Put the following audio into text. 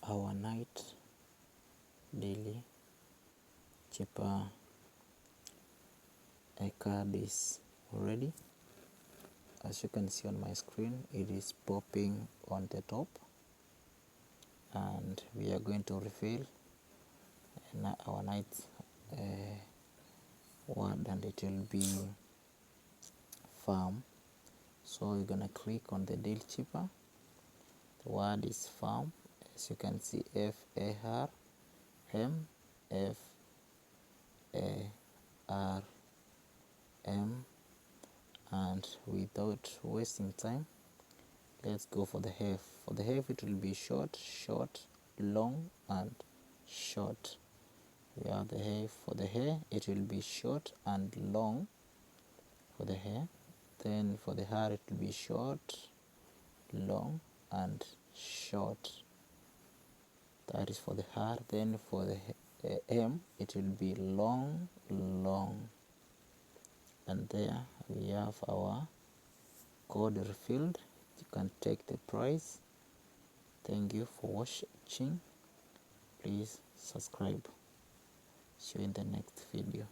our night daily Cipher card is ready. As you can see on my screen, it is popping on the top, and we are going to reveal our night word, and it will be farm. So we're gonna click on the deal Cipher. The word is farm. As you can see, FARM, FARM, and without wasting time, let's go for the have. For the have, it will be short, long, and short. We have the have. For the hair, it will be short and long for the hair. Then for the hair, it will be short, long, and short. That is for the hair. Then for the M, it will be long, and there we have our code refilled. You can take the price. Thank you for watching. Please subscribe. See you in the next video.